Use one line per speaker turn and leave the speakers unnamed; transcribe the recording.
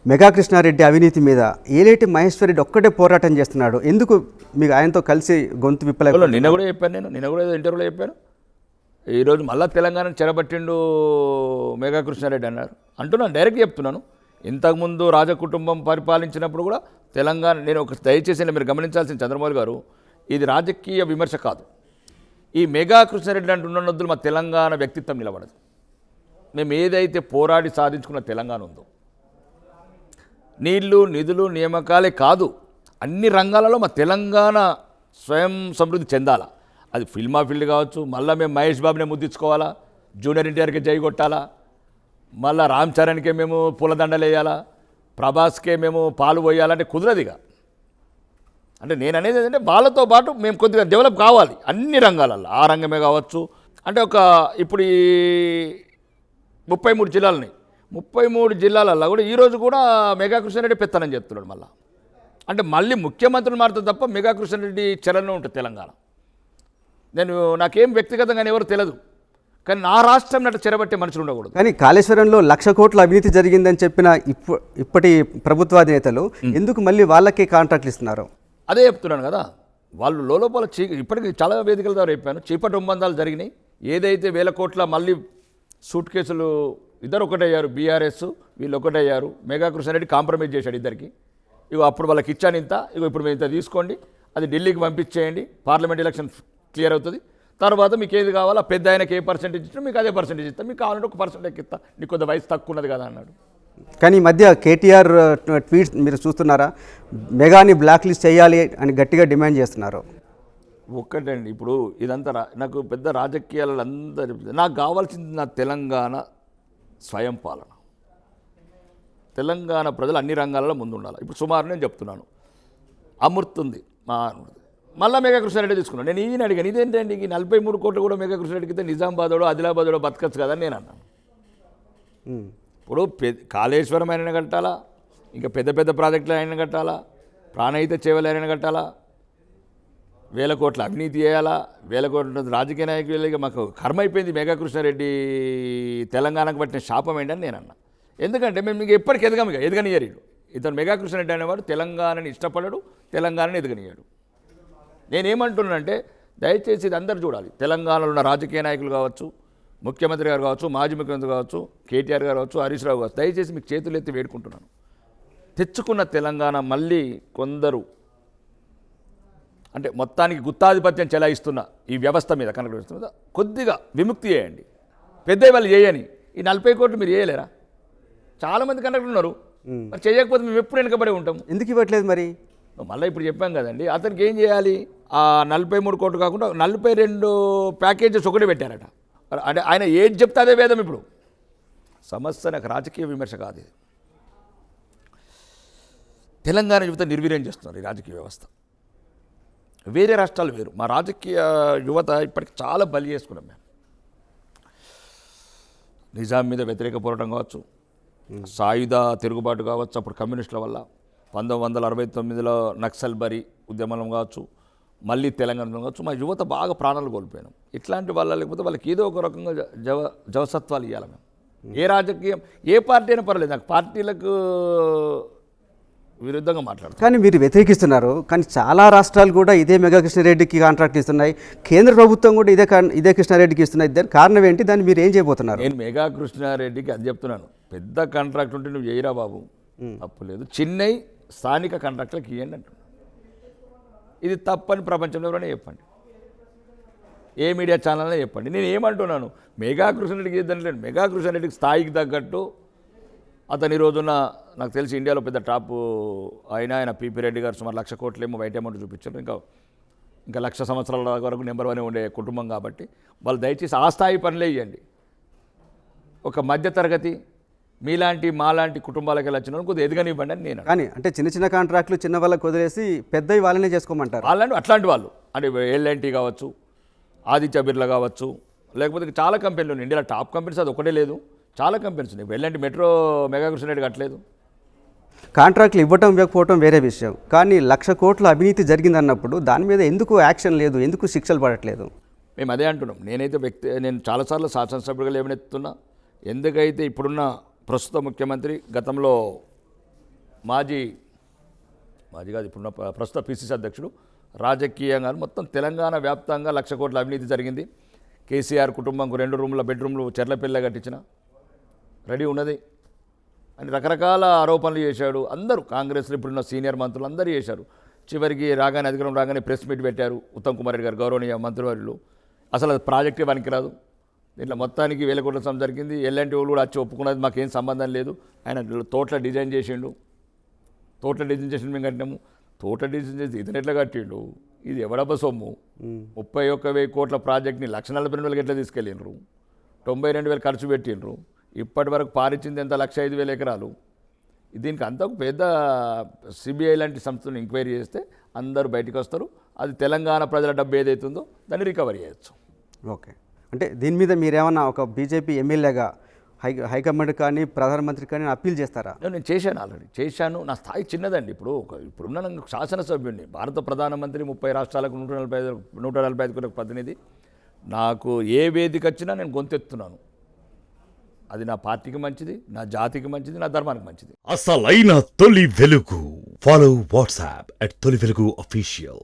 Mega Krishna Reddy అవినీతి మీద ఏలేటి మహేశ్వర్ రెడ్డి ఒక్కటే పోరాటం చేస్తున్నాడు. ఎందుకు మీకు ఆయనతో కలిసి గొంతు విప్పలేదు?
నిన్న కూడా చెప్పాను, నిన్న కూడా ఇంటర్వ్యూలో చెప్పాను. ఈరోజు మళ్ళీ తెలంగాణను చెరబట్టిండు మెగా కృష్ణారెడ్డి అన్నారు. అంటున్నాను, డైరెక్ట్ చెప్తున్నాను. ఇంతకుముందు రాజకుటుంబం పరిపాలించినప్పుడు కూడా తెలంగాణ, నేను ఒక దయచేసి మీరు గమనించాల్సిన చంద్రబాబు గారు, ఇది రాజకీయ విమర్శ కాదు. ఈ మెగా కృష్ణారెడ్డి అంటున్నద్దులు మా తెలంగాణ వ్యక్తిత్వం నిలబడదు. మేము ఏదైతే పోరాడి సాధించుకున్న తెలంగాణ ఉందో, నీళ్లు నిధులు నియామకాలే కాదు, అన్ని రంగాలలో మా తెలంగాణ స్వయం సమృద్ధి చెందాలా. అది ఫిల్మా ఫీల్డ్ కావచ్చు, మళ్ళీ మేము మహేష్ బాబునే ముద్దించుకోవాలా, జూనియర్ ఎన్టీఆర్కి జై కొట్టాలా, మళ్ళీ రామ్ చరణ్కే మేము పూలదండలు వేయాలా, ప్రభాస్కే మేము పాలు పోయాలంటే కుదరదిగా. అంటే నేను అనేది ఏంటంటే వాళ్ళతో పాటు మేము కొద్దిగా డెవలప్ కావాలి అన్ని రంగాలలో. ఆ రంగమే కావచ్చు. అంటే ఇప్పుడు ఈ 33 జిల్లాలని 33 జిల్లాలలో కూడా ఈరోజు కూడా మెగా కృష్ణారెడ్డి పెత్తనం చెప్తున్నాడు మళ్ళీ. అంటే మళ్ళీ ముఖ్యమంత్రులు మారుతుంది తప్ప మెగా కృష్ణారెడ్డి చలనం ఉంటుంది తెలంగాణ. నాకేం వ్యక్తిగతంగా ఎవరు తెలియదు, కానీ నా రాష్ట్రం నట చెరబట్టే మనుషులు ఉండకూడదు.
కానీ కాళేశ్వరంలో 1,00,000 కోట్ల అవినీతి జరిగిందని చెప్పిన ఇప్పటి ప్రభుత్వాధినేతలు ఎందుకు మళ్ళీ వాళ్ళకే కాంట్రాక్ట్లు ఇస్తున్నారు?
అదే చెప్తున్నాను కదా, వాళ్ళు లోపల ఇప్పటికీ చాలా వేదికల ద్వారా చెప్పాను, చీకటి ఒప్పందాలు జరిగినాయి. ఏదైతే 1,000 కోట్ల మళ్ళీ సూట్ కేసులు ఇద్దరు ఒకటయ్యారు, బీఆర్ఎస్ వీళ్ళు ఒకటయ్యారు. మెగా కృష్ణారెడ్డి కాంప్రమైజ్ చేశాడు ఇద్దరికి. అప్పుడు వాళ్ళకి ఇచ్చాను ఇంత, ఇప్పుడు మేము ఇంత తీసుకోండి, అది ఢిల్లీకి పంపించేయండి, పార్లమెంట్ ఎలక్షన్ క్లియర్ అవుతుంది, తర్వాత మీకు ఏది కావాలో పెద్ద ఆయనకి ఏ పర్సెంటేజ్ ఇచ్చినా మీకు అదే పర్సెంటేజ్ ఇస్తాను, మీకు కావాలంటే 1% ఎక్కిస్తా, నీకు కొద్ది వయసు తక్కువ ఉన్నది కదా అన్నాడు.
కానీ ఈ మధ్య కేటీఆర్ ట్వీట్స్ మీరు చూస్తున్నారా? మెగాని బ్లాక్ లిస్ట్ చేయాలి అని గట్టిగా డిమాండ్ చేస్తున్నారు.
ఒక్కటండి, ఇప్పుడు ఇదంతా నాకు పెద్ద రాజకీయాలు అందరూ, నాకు కావాల్సింది నా తెలంగాణ స్వయం పాలన. తెలంగాణ ప్రజలు అన్ని రంగాలలో ముందు ఉండాలి. ఇప్పుడు సుమారు నేను చెప్తున్నాను, అమృత్ ఉంది, మళ్ళీ మెగా కృష్ణారెడ్డి తీసుకున్నాను. నేను ఈయన అడిగాను, ఇదేంటండి ఈ 43 కోట్లు కూడా మెగా కృష్ణారెడ్డికి ఇస్తే నిజామాబాదోడో ఆదిలాబాదోడో బతకచ్చు కదా అని నేను అన్నాను. ఇప్పుడు కాళేశ్వరం అయినా కట్టాలా, ఇంకా పెద్ద పెద్ద ప్రాజెక్టులు అయినా కట్టాలా, ప్రాణహిత చేవలు అయినా కట్టాలా, 1,000 కోట్ల అవినీతి చేయాలా, 1,000 కోట్ల రాజకీయ నాయకులకి మాకు కర్మ అయిపోయింది. మెగా కృష్ణారెడ్డి తెలంగాణకు పట్టిన శాపం ఏంటని నేను అన్నా. ఎందుకంటే మేము మీకు ఎప్పటికి ఎదగనియరు. ఇతను మెగా కృష్ణారెడ్డి అనేవాడు తెలంగాణని ఇష్టపడడు, తెలంగాణని ఎదగనియాడు. నేనేమంటున్నానంటే దయచేసి ఇది అందరూ చూడాలి. తెలంగాణలో ఉన్న రాజకీయ నాయకులు కావచ్చు, ముఖ్యమంత్రి గారు కావచ్చు, మాజీ ముఖ్యమంత్రి కావచ్చు, కేటీఆర్ గారు కావచ్చు, హరీష్ రావు కావచ్చు, దయచేసి మీకు చేతులు ఎత్తి వేడుకుంటున్నాను. తెచ్చుకున్న తెలంగాణ మళ్ళీ కొందరు అంటే మొత్తానికి గుత్తాధిపత్యం చెలాయిస్తున్న ఈ వ్యవస్థ మీద కనెక్ట్ మీద కొద్దిగా విముక్తి చేయండి. పెద్ద వాళ్ళు చేయని ఈ 40 కోట్లు మీరు చేయలేరా? చాలామంది కనెక్ట్ ఉన్నారు, మరి చేయకపోతే మేము ఎప్పుడు వెనుకబడి ఉంటాము.
ఎందుకు ఇవ్వట్లేదు మరి?
మళ్ళీ ఇప్పుడు చెప్పాం కదండి, అతనికి ఏం చేయాలి? ఆ 43 కోట్లు కాకుండా 42 ప్యాకేజెస్ ఒకటి పెట్టారట. అంటే ఆయన ఏది చెప్తే అదే వేదం. ఇప్పుడు సమస్య నాకు రాజకీయ విమర్శ కాదు, ఇది తెలంగాణ యువత నిర్వీర్యం చేస్తున్నారు ఈ రాజకీయ వ్యవస్థ. వేరే రాష్ట్రాలు వేరు, మా రాజకీయ యువత ఇప్పటికి చాలా బలి చేసుకున్నాం మేము. నిజాం మీద వ్యతిరేక పోరాటం కావచ్చు, సాయుధ తిరుగుబాటు కావచ్చు, అప్పుడు కమ్యూనిస్టుల వల్ల 1969లో నక్సల్ బరి ఉద్యమం కావచ్చు, మళ్ళీ తెలంగాణ కావచ్చు, మా యువత బాగా ప్రాణాలు కోల్పోయాం. ఇట్లాంటి వాళ్ళ లేకపోతే వాళ్ళకి ఏదో ఒక రకంగా జవసత్వాలు ఇవ్వాలి మేము. ఏ రాజకీయం ఏ పార్టీ అయినా పర్లేదు, నాకు పార్టీలకు విరుద్ధంగా మాట్లాడుతారు.
కానీ మీరు వ్యతిరేకిస్తున్నారు, కానీ చాలా రాష్ట్రాలు కూడా ఇదే మెగా కృష్ణారెడ్డికి కాంట్రాక్ట్ ఇస్తున్నాయి, కేంద్ర ప్రభుత్వం కూడా ఇదే కృష్ణారెడ్డికి ఇస్తున్నాయి. దాని కారణం ఏంటి? దాన్ని మీరు ఏం చేయబోతున్నారు?
నేను మెగా కృష్ణారెడ్డికి అది చెప్తున్నాను, పెద్ద కాంట్రాక్ట్ ఉంటే నువ్వు చేయరా బాబు, తప్పు లేదు, చిన్నవి స్థానిక కాంట్రాక్టులకు ఇవ్వండి అంటున్నాను. ఇది తప్పని ప్రపంచంలో ఎవరైనా చెప్పండి, ఏ మీడియా ఛానల్నే చెప్పండి. నేను ఏమంటున్నాను, మెగా కృష్ణారెడ్డికి ఇద్దంటే మెగా కృష్ణారెడ్డికి స్థాయికి తగ్గట్టు అతని రోజున నాకు తెలిసి ఇండియాలో పెద్ద టాప్ ఆయన పీపీ రెడ్డి గారు సుమారు 1,00,000 కోట్లేమో వైట్ అమౌంట్ చూపించారు. ఇంకా 1,00,000 సంవత్సరాల వరకు నెంబర్ 1 ఉండే కుటుంబం కాబట్టి వాళ్ళు దయచేసి ఆ స్థాయి పనులే ఇవ్వండి. ఒక మధ్యతరగతి మాలాంటి కుటుంబాలకు వెళ్ళి వచ్చిన కొద్దిగా ఎదగనివ్వండి అని నేను.
కానీ అంటే చిన్న కాంట్రాక్టులు చిన్న వాళ్ళకి వదిలేసి పెద్దవి వాళ్ళనే చేసుకోమంటారు.
అట్లాంటి వాళ్ళు అంటే ఎల్ఎన్టీ కావచ్చు, ఆదిత్య బిర్లా కావచ్చు, లేకపోతే చాలా కంపెనీలు ఉన్నాయి ఇండియాలో, టాప్ కంపెనీస్ అది ఒకటే లేదు, చాలా కంపెనీస్ ఉన్నాయి. ఎల్ఎన్టీ మెట్రో మెగా కృష్ణారెడ్డి కట్టలేదు.
కాంట్రాక్ట్లు ఇవ్వకపోవటం వేరే విషయం, కానీ 1,00,000 కోట్ల అవినీతి జరిగిందన్నప్పుడు దాని మీద ఎందుకు యాక్షన్ లేదు, ఎందుకు శిక్షలు పడట్లేదు?
మేము అదే అంటున్నాం. నేను చాలాసార్లు శాసనసభ్యులుగా లేవనెత్తుతున్నా. ఎందుకైతే ఇప్పుడున్న ప్రస్తుత ముఖ్యమంత్రి గతంలో మాజీ కాదు ఇప్పుడున్న ప్రస్తుత పిసిసి అధ్యక్షుడు రాజకీయంగా మొత్తం తెలంగాణ వ్యాప్తంగా 1,00,000 కోట్ల అవినీతి జరిగింది. కేసీఆర్ కుటుంబంకు 2 రూమ్ల బెడ్రూమ్లు చెర్లపిల్ల కట్టించిన రెడీ ఉన్నది అని రకరకాల ఆరోపణలు చేశాడు. అందరూ కాంగ్రెస్లో ఇప్పుడున్న సీనియర్ మంత్రులు అందరూ చేశారు. చివరికి అధికారం రాగానే ప్రెస్ మీట్ పెట్టారు ఉత్తమ్ కుమార్ రెడ్డి గారు, గౌరవనీయ మంత్రివర్యులు. అసలు అది ప్రాజెక్టే పనికిరాదు, దీంట్లో మొత్తానికి 1,000 కోట్ల సొమ్ము జరిగింది. ఎల్ఎన్టీ వాళ్ళు కూడా వచ్చి ఒప్పుకున్నది, మాకేం సంబంధం లేదు. ఆయన తోటల డిజైన్ చేసిండు, తోటల డిజైన్ చేసి మేము కట్టినాము. తోట డిజైన్ చేసి ఇతను ఎట్లా కట్టిండు, ఇది ఎవడబ్బ సొమ్ము? 31,000 కోట్ల ప్రాజెక్ట్ని 1,42,000 ఎట్లా తీసుకెళ్ళిండ్రు, 92,000 ఖర్చు పెట్టిండ్రు. ఇప్పటి వరకు పారిచ్చింది ఎంత? 105,000 ఎకరాలు. దీనికి అంతా ఒక పెద్ద సిబిఐ లాంటి సంస్థను ఎంక్వైరీ చేస్తే అందరూ బయటకు వస్తారు. అది తెలంగాణ ప్రజల డబ్బు ఏదైతుందో దాన్ని రికవరీ చేయొచ్చు.
ఓకే, అంటే దీని మీద మీరేమన్నా ఒక బీజేపీ ఎమ్మెల్యేగా హైకమాండ్ కానీ ప్రధానమంత్రి కానీ అప్పీల్ చేస్తారా?
నేను చేశాను, ఆల్రెడీ చేశాను. నా స్థాయి చిన్నదండి. ఇప్పుడున్న శాసనసభ్యుడిని, భారత ప్రధానమంత్రి, 30 రాష్ట్రాలకు 145 కోట్ల ప్రతినిధి. నాకు ఏ వేదిక వచ్చినా నేను గొంతెత్తున్నాను. అది నా పార్టీకి మంచిది, నా జాతికి మంచిది, నా ధర్మానికి మంచిది.
అసలైన తొలి వెలుగు. ఫాలో వాట్సాప్ @తొలి వెలుగు official.